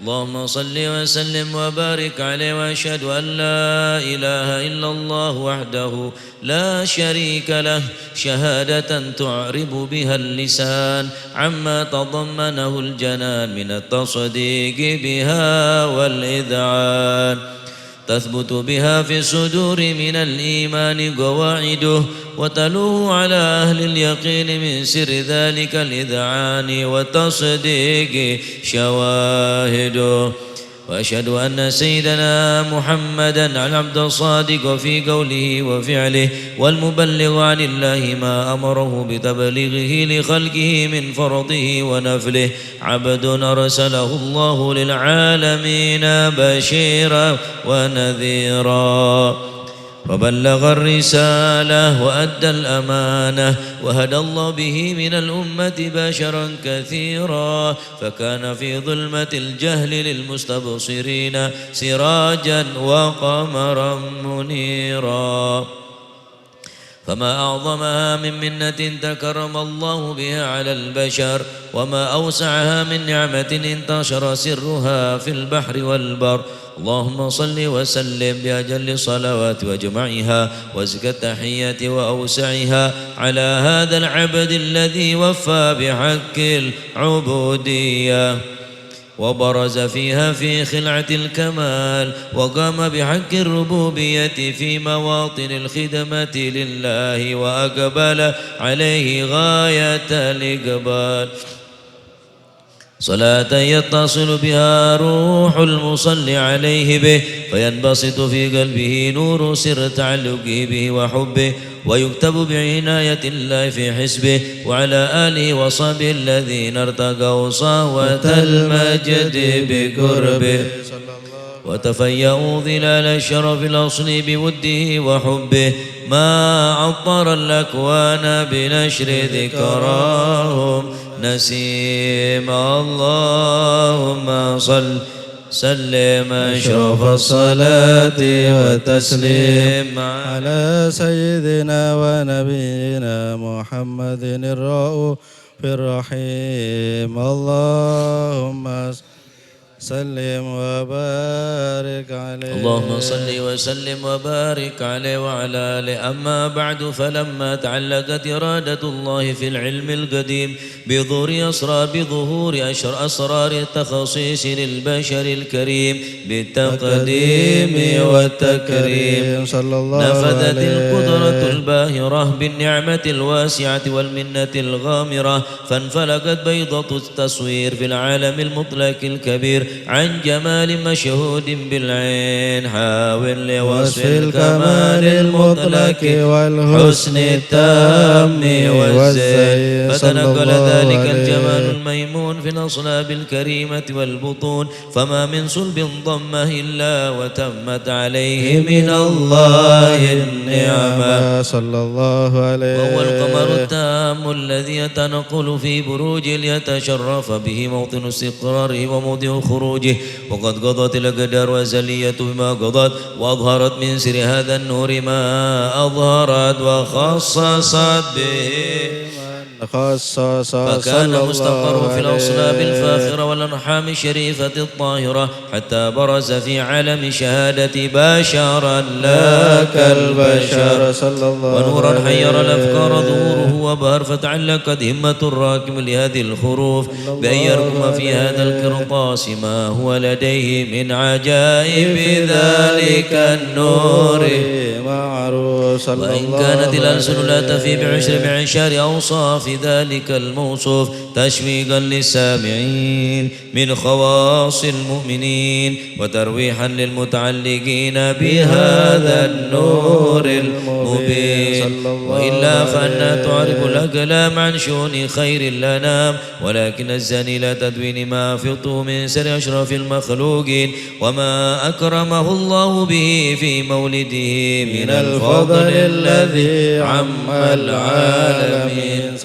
اللهم صل وسلم وبارك عليه وأشهد أن لا إله إلا الله وحده لا شريك له شهادة تعرب بها اللسان عما تضمنه الجنان من التصديق بها والإذعان تثبت بها في الصدور من الإيمان قواعده وتلوه على أهل اليقين من سر ذلك الإذعان والتصديق شواهده وأشهد أن سيدنا محمدًا العبد الصادق في قوله وفعله والمبلغ عن الله ما أمره بتبليغه لخلقه من فرضه ونفله عبد أرسله الله للعالمين بشيرا ونذيرا وبلغ الرسالة وأدى الأمانة وهدى الله به من الأمة بشرا كثيرا فكان في ظلمة الجهل للمستبصرين سراجا وقمرا منيرا فما أعظمها من منة تكرم الله بها على البشر وما أوسعها من نعمة انتشر سرها في البحر والبر اللهم صل وسلم بأجل الصلوات وجمعها وزكى التحية وأوسعها على هذا العبد الذي وفى بحق العبودية وبرز فيها في خلعة الكمال وقام بحق الربوبية في مواطن الخدمة لله وأقبل عليه غاية الإقبال صلاة يتصل بها روح المصلي عليه به فينبسط في قلبه نور سر تعلقه به وحبه ويكتب بعناية الله في حسبه وعلى آله وصحبه الذين ارتقوا صهوة المجد بقربه وتفيأوا ظلال الشرف الأصلي بوده وحبه ما عطر الأكوان بنشر ذكراهم نسيم اللهم صل سلم أشرف الصلاة والتسليم على سيدنا ونبينا محمد الرؤوف الرحيم اللهم سلم وبارك عليه اللهم صل وسلم وبارك عليه وعلى آله أما بعد فلما تعلقت إرادة الله في العلم القديم بظهور أسرار التخصيص للبشر الكريم بالتقديم والتكريم نفذت القدرة الباهرة بالنعمة الواسعة والمنة الغامرة فانفلقت بيضة التصوير في العالم المطلق الكبير عن جمال مشهود بالعين حاول لوصف الكمال المطلق والحسن التام والزين فتنقل ذلك الجمال الميمون في الأصلاب الكريمة والبطون فما من صلب ضمه إلا وتمت عليه من الله النعمة صلى الله عليه وهو القمر التام الذي يتنقل في بروج ليتشرف به موطن استقراره وموضع خروجه وقد قضت الأقدار وزلية بما قضت وأظهرت من سر هذا النور ما أظهرت وخصصت به فكان مستقر في الأصلاب الفاخرة والأرحام الشريفة الطاهرة حتى برز في عالم شهادة بشرا لا كالبشر ونورا حير الأفكار ظهوره وبهر فتعلقت همة الراكم لهذه الخروف بأن يركم في هذا القرطاس ما هو لديه من عجائب ذلك النور وإن كانت الألسن لا تفي بعشر أوصاف ذلك الموصوف تشويقا للسامعين من خواص المؤمنين وترويحا للمتعلقين بهذا النور المبين وإلا فأنها تعرف الأقلام عن شؤون خير الأنام ولكن الزاني لا تدوين ما فطه من سر أشرف المخلوقين وما أكرمه الله به في مولده من الفضل الذي عم العالمين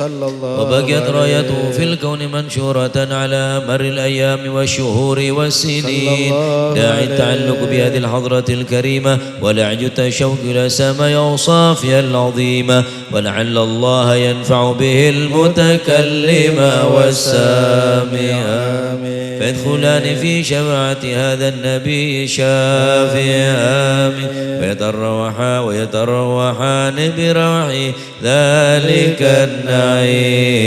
وبقيت رايته في الكون منشورة على مر الأيام والشهور والسنين داعي التعلق بهذه الحضرة الكريمة ولعج التشوق إلى سماء أوصافها العظيمة ولعل الله ينفع به المتكلم والسامع فيدخلان في شفاعة هذا النبي شافعا ويتروحان بروح ذلك النعيم.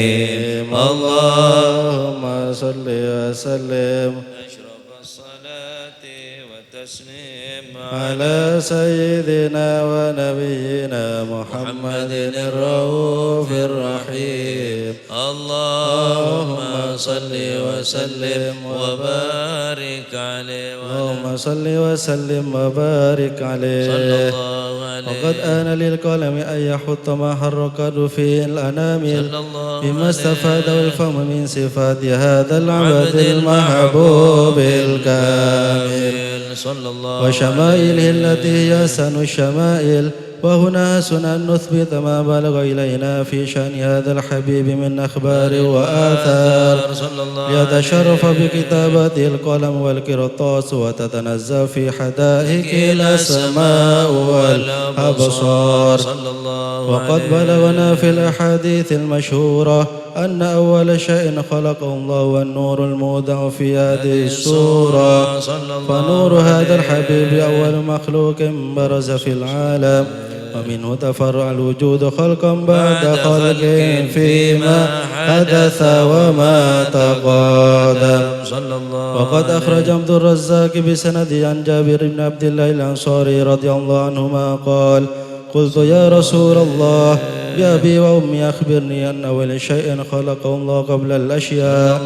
اللهم صل وسلم أشرف الصلاة والتسليم على سيدنا ونبينا محمد الرؤوف الرحيم. اللهم صل وسلم وبارك عليه اللهم صل وسلم وبارك عليه. صلى الله عليه وقد آن للقلم أن يحط ما حركت فيه الأنامل صلى الله بما استفاده الفم من صفات هذا العبد المحبوب الكامل صلى الله وشمائله التي هي أحسن الشمائل. وهنا سنن نثبت ما بلغ إلينا في شأن هذا الحبيب من أخبار وآثار صلى الله عليه ليتشرف بكتابته القلم والقرطاس وتتنزه في حدائق الأسماء والأبصار. صلى الله وقد بلغنا في الأحاديث المشهورة أن أول شيء خلقه الله والنور المودع في هذه السورة. فنور هذا الحبيب أول مخلوق برز في العالم ومنه تفرع الوجود خلقا بعد خلق فيما حدث وما تقادم. وقد أخرج عبد الرزاق بسند عن جابر بن عبد الله الأنصاري رضي الله عنهما قال: قلت يا رسول الله بأبي وأمي أخبرني أن أول شيء خلقه الله قبل الأشياء.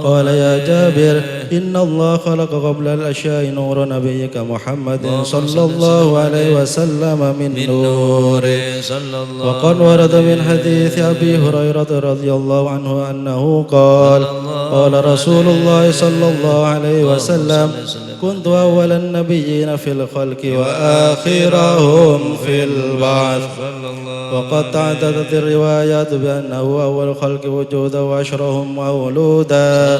قال: يا جابر إن الله خلق قبل الأشياء نور نبيك محمد صلى الله عليه وسلم من نور. وقد ورد من حديث أبي هريرة رضي الله عنه أنه قال: قال رسول الله صلى الله عليه وسلم: كنت أول النبيين في الخلق وآخرهم في البعث. وقد تعددت الروايات بأنه أول الخلق وجودا وأشرهم مولودا.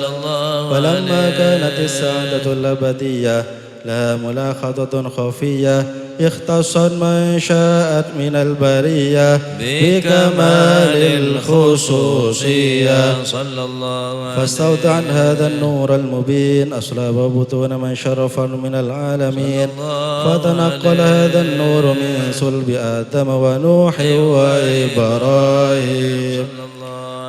فلما كانت السعادة الأبدية لها ملاحظة خفية اختصت من شاءت من البرية بكمال الخصوصية فاستودع عن هذا النور المبين أصلاب بطون من شرف من العالمين. فتنقل هذا النور من صلب آدم ونوح وإبراهيم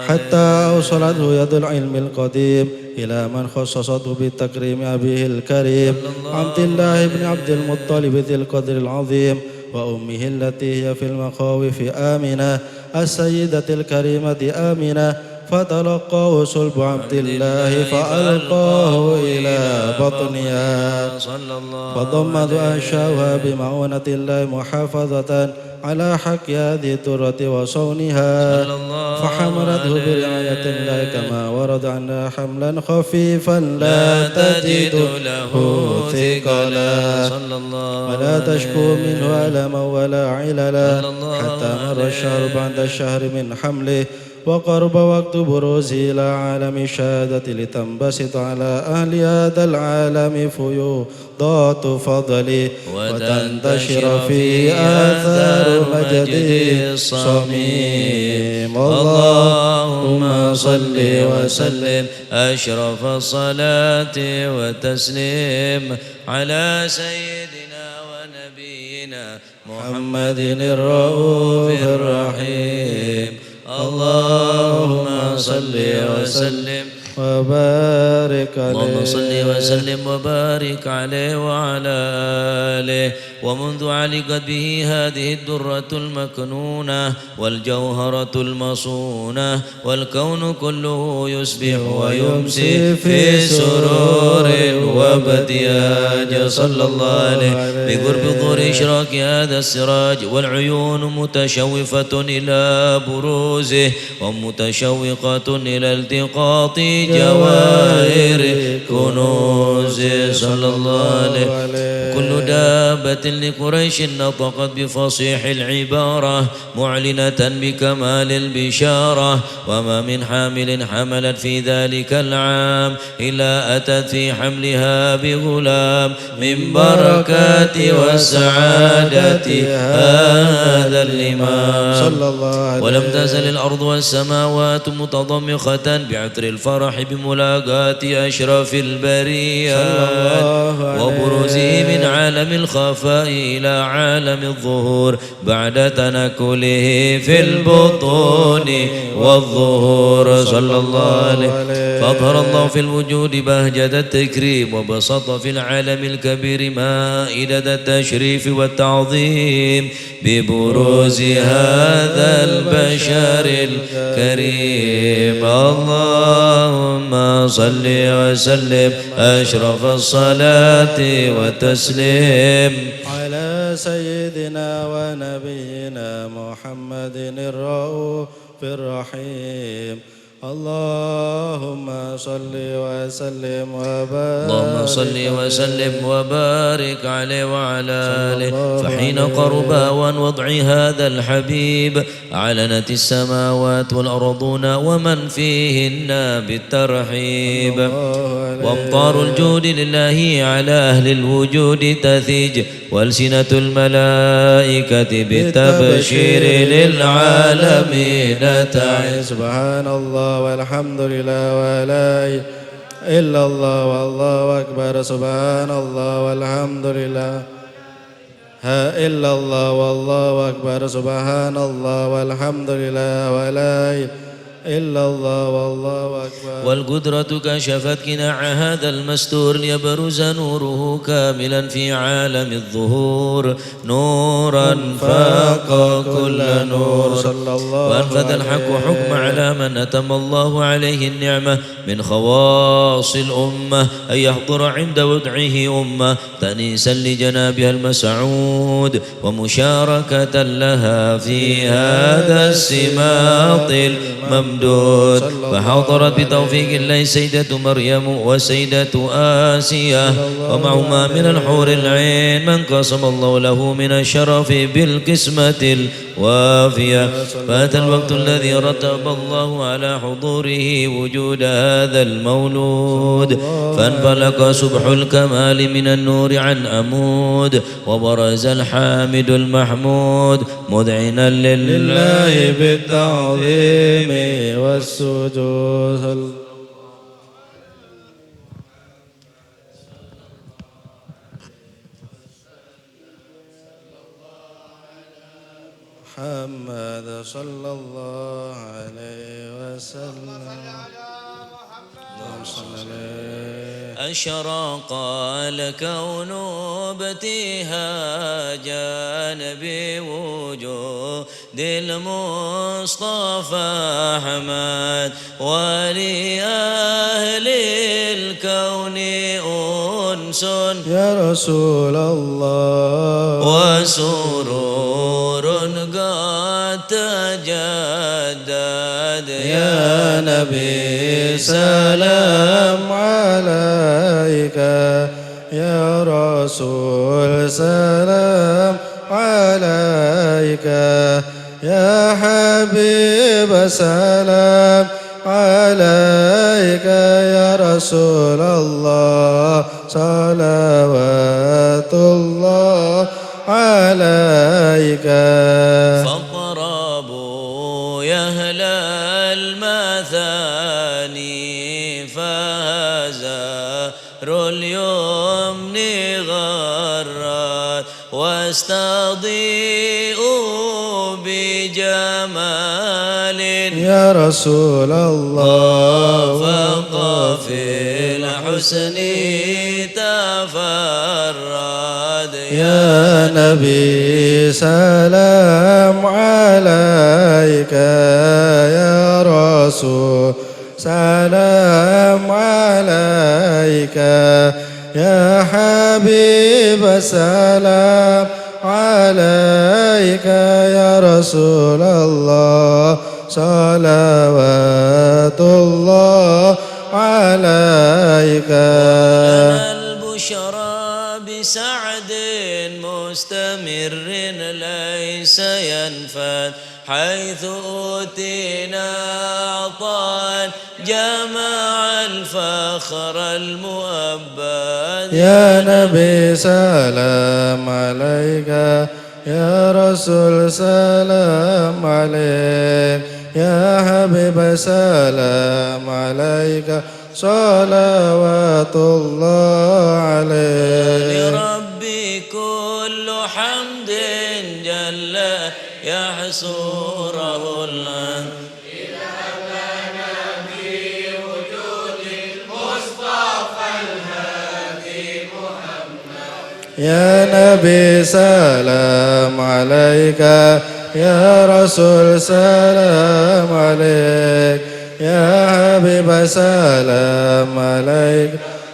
حتى أوصلته يد العلم القديم إلى من خصصته بتكريم أبيه الكريم عبد الله بن عبد المطلب ذي القدر العظيم وأمه التي هي في المخاوف آمنة السيدة الكريمة آمنة. فتلقاه صلب عبد الله فألقاه إلى بطنها فضمت أنشاؤها بمعونة الله محافظة على حق هذه الترة وصونها فحملته برعاية الله كما ورد عنها حملا خفيفا لا تجد له ثقلا ولا تشكو منه ألما ولا عللا حتى مر الشهر بعد الشهر من حمله وقرب وقت بروزه إلى عالم الشهادة لتنبسط على أهل هذا العالم فيوضات فضله وتنتشر فيه آثار مجده الصميم. اللهم صل وسلم أشرف الصلاة والتسليم على سيدنا ونبينا محمد الرؤوف الرحيم. اللهم صل وسلم وبارك عليه. اللهم صل وسلم وبارك عليه وعلى آله. ومنذ علقت به هذه الدرة المكنونة والجوهرة المصونة والكون كله يسبح ويمسي في سرور وابتهاج صلى الله عليه بقرب ظهور إشراك هذا السراج والعيون متشوفة إلى بروزه ومتشوقة إلى التقاط جواهر كنوزه صلى الله عليه. وكل دابة لقريش نطقت بفصيح العبارة معلنة بكمال البشارة وما من حامل حملت في ذلك العام إلا أتت في حملها بغلام من بركات والسعادة هذا الإمام صلى الله عليه ولم تزل الأرض والسماوات متضمخة بعطر الفرح بملاقاة أشرف البريات وبروزه من عالم الخفاء إلى عالم الظهور بعد تنكله في البطون والظهور صلى الله عليه فأظهر الله في الوجود بهجة التكريم وبسط في العالم الكبير مائدة التشريف والتعظيم ببروز هذا البشر الكريم اللهم صل وسلم أشرف الصلاة والتسليم على سيدنا ونبينا محمد الرؤوف الرحيم اللهم صل وسلم وبارك اللهم صل وسلم وبارك عليه وعلى آله فحين قرب أوان وضع هذا الحبيب أعلنت السماوات والأرضون ومن فيهن بالترحيب وامطار الجود لله على أهل الوجود تثيج والسنة الملائكة بالتبشير للعالمين تعز سبحان الله والحمد لله ولا إله إلا الله والله أكبر سبحان الله والحمد لله إلا الله والله أكبر سبحان الله والحمد لله ولا إله إلا الله والله أكبر والقدرة كشفت كناع هذا المستور ليبرز نوره كاملا في عالم الظهور نورا فاق كل نور صلى الله وأنفذ الحق حكم على من أتم الله عليه النعمة من خواص الأمة أن يحضر عند وضعه أمة تأنيسا لجنابها المسعود ومشاركة لها في هذا السماط الممدود فحضرت بتوفيق الله سيدة مريم وسيدة آسيا ومعهما من الحور العين من قسم الله له من الشرف بالقسمة الوافية فأتى الوقت الذي رتب الله على حضوره وجود هذا المولود فانفلق سبح الكمال من النور عن أمود وبرز الحامد المحمود مذعنا لله بالتعظيم والسجود محمد صلى الله عليه وسلم اللهم صل عليه أشرق الكون ابتهاجا بوجود المصطفى أحمد ولأهل الكون أنس يا رسول الله وسرور قد تجدد يا نبي سلام عليك يا رسول سلام عليك يا حبيب سلام عليك يا رسول الله صلوات الله عليك فاضربوا يا أهل المثاني فهزار اليمن غرات واستضيئوا بجمال يا رسول الله فاق في الحسن تفرد يا نبي سلام عليك يا رسول سلام عليك يا حبيب سلام عليك يا رسول الله صلوات الله عليك لنا البشرى بسعد جمع الفخر المؤبد يا نبي سلام عليك يا رسول سلام عليك يا حبيب سلام عليك صلوات الله عليك لربي كل حمد جل يحصره الأنت يا نبي سلام عليك يا رسول سلام عليك يا حبيب سلام عليك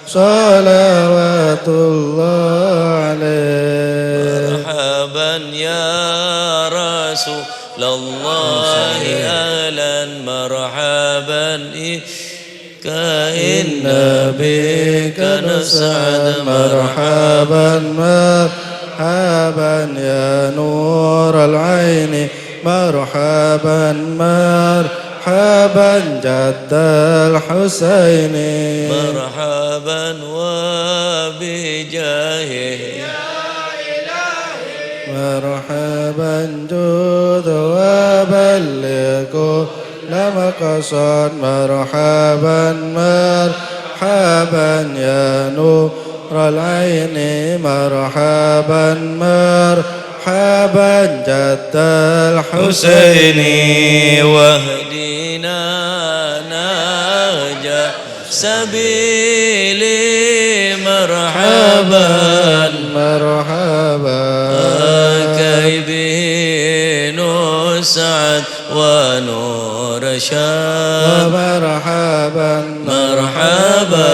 صلوات الله عليك مرحبا يا رسول الله أهلا مرحبا إن بك نسعد مرحبا مرحبا يا نور العين مرحبا مرحبا جد الحسين مرحبا وبجاهه مرحبا جود وبلغ لما قصد مرحبا مرحبا يا نور العين مرحبا مرحبا جد الحسين واهدنا نهج سبيلي مرحبا مرحبا كي به نسعد ونور شاب مرحبا مرحبا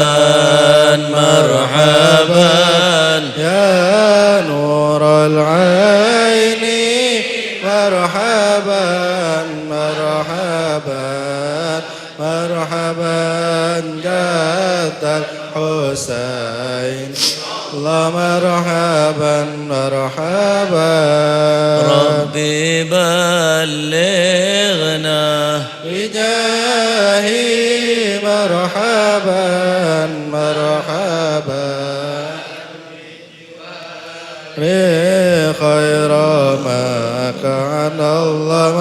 مرحبا يا نور العين مرحبا مرحبا مرحبا جد الحسين الله مرحبا مرحبا ربي بلغنا بجاهي مرحبا مرحبا خير ما كان الله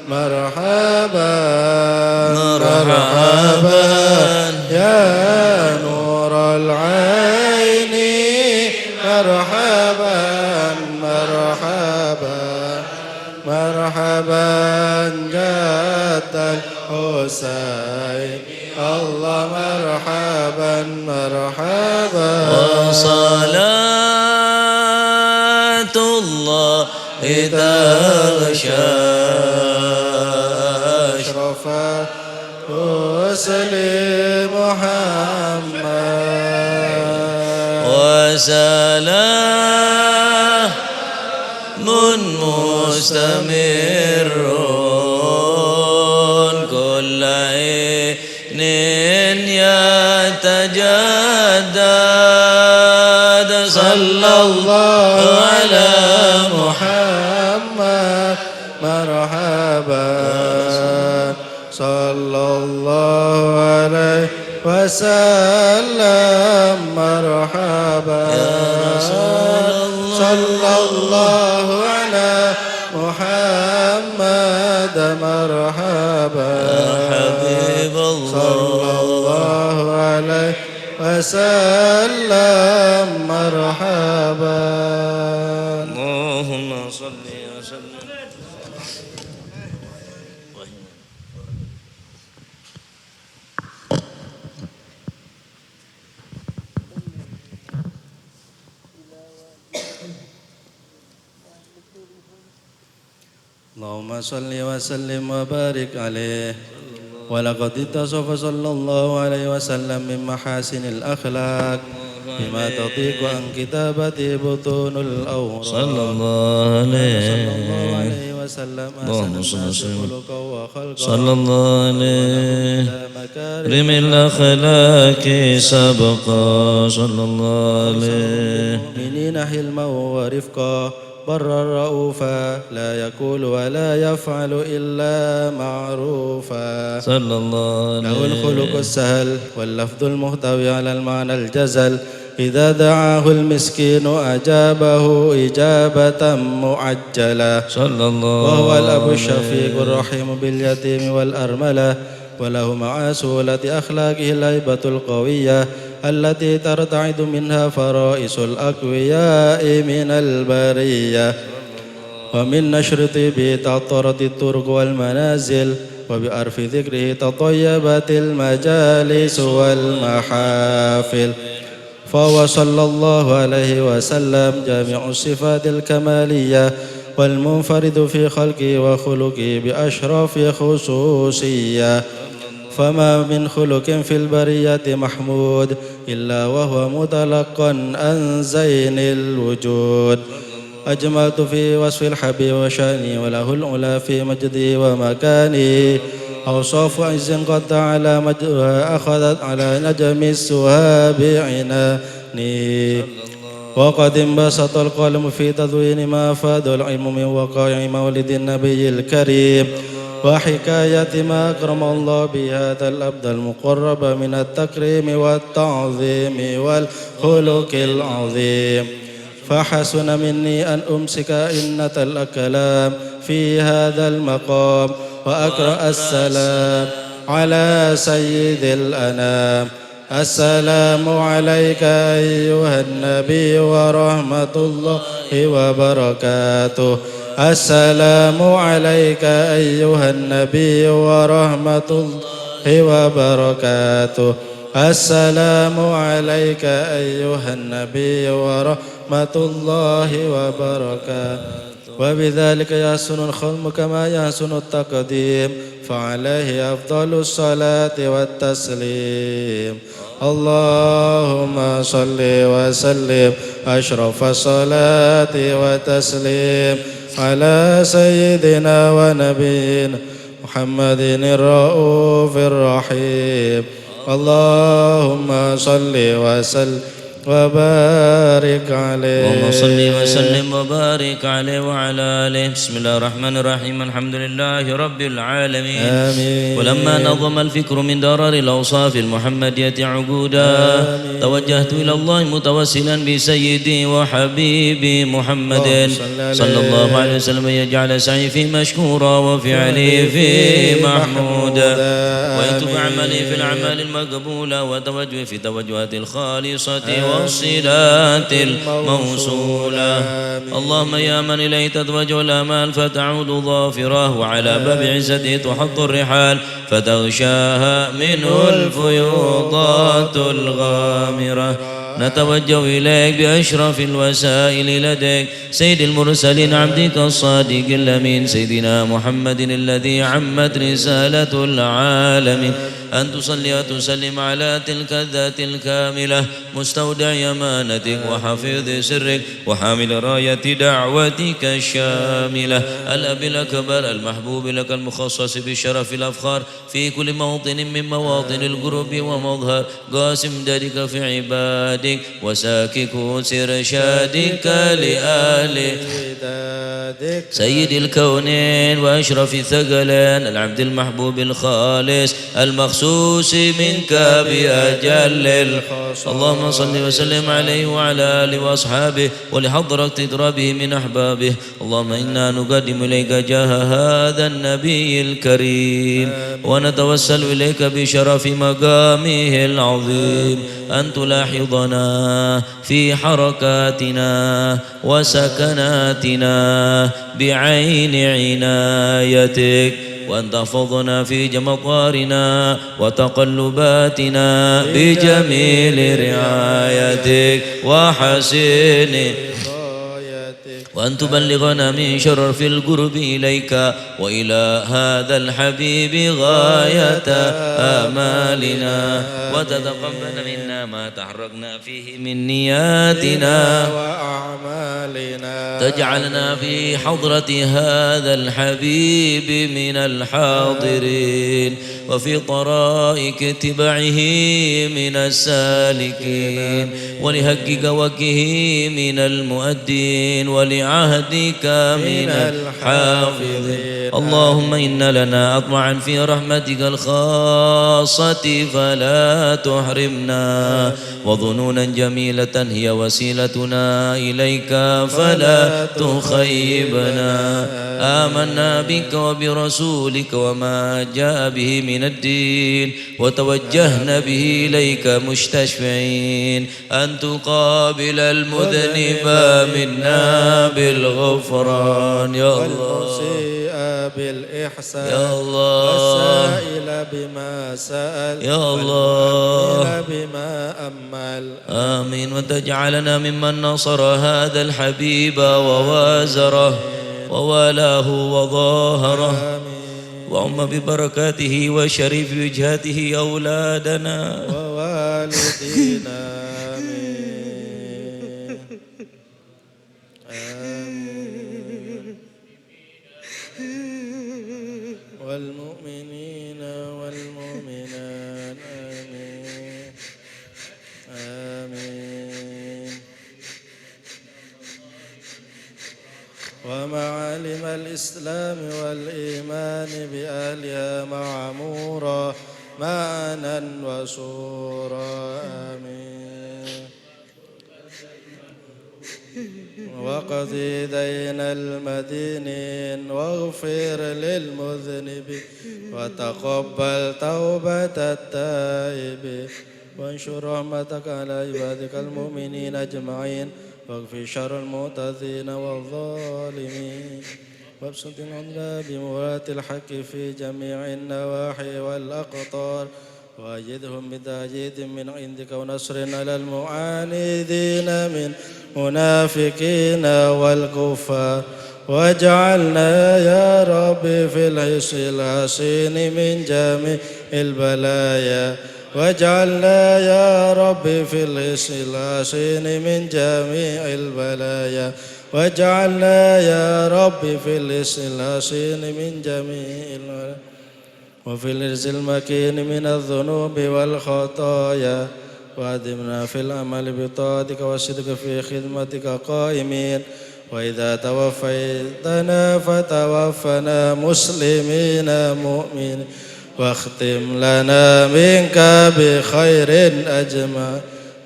مرحبا مرحبا مرحبا يا نور العين مرحبا مرحبا مرحبا جد الحسين الله مرحبا مرحبا وصلاة الله تغشى أشرف رسل محمد وسلام مستمر كل حين يتجدد صلى الله على محمد مرحبا صلى الله عليه وسلم مرحبا صلى الله على محمد مرحبا حبيب الله صلى الله عليه وسلم مرحبا اللهم صل وسلم اللهم صل وسلم وبارك عليه ولقد اتصف صلى الله عليه وسلم من محاسن الأخلاق بما تطيق عن كتابته بطون الأوراق صلى الله عليه وسلم اللهم صل الناس وسلم خلقا وخلقا صلى الله عليه مكارم رم الأخلاق سبقا صلى الله عليه المؤمنين حلما ورفقا برا رؤوفا لا يقول ولا يفعل إلا معروفا صلى الله عليه له الخلق السهل واللفظ المحتوي على المعنى الجزل إذا دعاه المسكين أجابه إجابة معجلة صلى الله وهو الأب الشفيق الرحيم باليتيم والأرملة وله مع سهولة أخلاقه الهيبة القوية التي ترتعد منها فرائس الأقوياء من البرية ومن نشر طيبه تعطرت الطرق والمنازل وبأرف ذكره تطيبت المجالس والمحافل فهو صلى الله عليه وسلم جامع الصفات الكمالية والمنفرد في خلقه وخلقه بأشرف خصوصية فما من خلق في البرية محمود إلا وهو متلقى عن زين الوجود أجملت في وصف الحبيب وشأني وله العلا في مجدي ومكاني أوصاف عز قد تعالى مجدها أخذت على نجم السهاب عناني وقد انبسط القلم في تدوين ما أفاد العلم من وقائع مولد النبي الكريم وحكاية ما أكرم الله بهذا الأبد المقرب من التكريم والتعظيم والخلق العظيم فحسن مني أن أمسك إنة الكلام في هذا المقام وأقرأ السلام على سيد الأنام السلام عليك أيها النبي ورحمة الله وبركاته السلام عليك أيها النبي ورحمة الله وبركاته السلام عليك أيها النبي ورحمة الله وبركاته وبذلك يحسن الختم كما يحسن التقديم فعليه أفضل الصلاة والتسليم اللهم صل وسلم أشرف الصلاة وتسليم على سيدنا ونبينا محمد الرؤوف الرحيم اللهم صل وسلم وبارك عليه اللهم صل وسلم وبارك عليه وعلى آله بسم الله الرحمن الرحيم الحمد لله رب العالمين آمين ولما نظم الفكر من درر الأوصاف المحمدية عقودا توجهت إلى الله متوسلا بسيدي وحبيبي محمد صلى الله عليه وسلم يجعل سعي في مشكورا وفعلي في محمودا ويتوب عملي في الأعمال المقبولة وتوجهي في توجهات الخالصة والصلات الموصولة اللهم يا من إليه تتوجه الآمال فتعود ظافرة وعلى باب عزته تحط الرحال فتغشاها منه الفيوضات الغامرة نتوجه إليك بأشرف الوسائل لديك سيد المرسلين عبدك الصادق الأمين سيدنا محمد الذي عمت رسالة العالمين أن تصلي وتسلم على تلك الذات الكاملة مستودع أمانتك وحفيظ سرك وحامل راية دعوتك الشاملة الأب الأكبر المحبوب لك المخصص بالشرف الأفخار في كل موطن من مواطن القرب ومظهر قاسم دارك في عبادك وساكك سرشادك لآل سيد الكونين وأشرف الثقلين العبد المحبوب الخالص المخصوص منك بأجل اللهم صل وسلم عليه وعلى آله وأصحابه ولحضرة تدربه من أحبابه اللهم إنا نقدم إليك جاه هذا النبي الكريم ونتوسل إليك بشرف مقامه العظيم أن تلاحظنا في حركاتنا وسكناتنا بعين عنايتك وأن تحفظنا في جمطارنا وتقلباتنا بجميل رعايتك وحسن وأن تبلغنا من شرف القرب إليك وإلى هذا الحبيب غاية آمالنا وتتقبل منا ما تحركنا فيه من نياتنا وأعمالنا تجعلنا في حضرة هذا الحبيب من الحاضرين وفي طرائق اتباعه من السالكين ولهقك وكه من المؤدين بعهدك من الحافظين اللهم إن لنا أطمعا في رحمتك الخاصة فلا تحرمنا وظنونا جميلة هي وسيلتنا إليك فلا تخيبنا آمنا بك وبرسولك وما جاء به من الدين وتوجهنا به إليك مستشفعين أن تقابل المذنب منا بالغفران يا الله بالإحسان يا الله والسائل بما سأل يا الله بما أمل آمين وتجعلنا ممن نصر هذا الحبيب ووازره ووالاه وظاهره وعم ببركاته وشريف وجهاته أولادنا ووالدينا والمؤمنين والمؤمنات آمين آمين ومعالم الإسلام والإيمان بأهلها معمورا معنا وسورا آمين وقضي دين المدينين واغفر للمذنبين وتقبل توبة التائبين وانشر رحمتك على عبادك المؤمنين أجمعين واغفر شر المعتدين والظالمين وابسط العدل بمولاة الحق في جميع النواحي والأقطار وأيدهم بتأييد من عندك ونصر على المعاندين من منافقين والكفار واجعلنا يا رب في الحصن الحصين من جميع البلايا واجعلنا يا رب في الحصن الحصين من جميع البلايا واجعلنا يا رب في الحصن الحصين من جميع البلايا وفي الإرز المكين من الذنوب والخطايا وأدمنا في العمل بطاعتك والصدق في خدمتك قائمين وإذا توفيتنا فتوفنا مسلمين مؤمنين واختم لنا منك بخير أجمع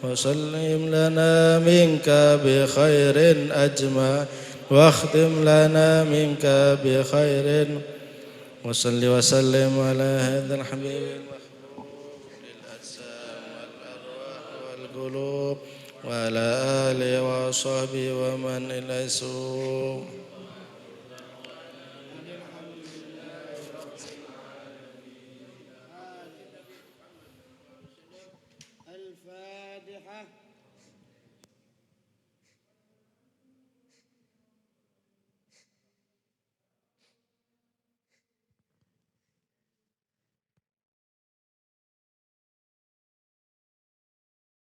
وسلم لنا منك بخير أجمع واختم لنا منك بخير وصل وسلم على هذا الحبيب المحبوب للأجسام والأرواح والقلوب وعلى آله وصحبه ومن إلى سوء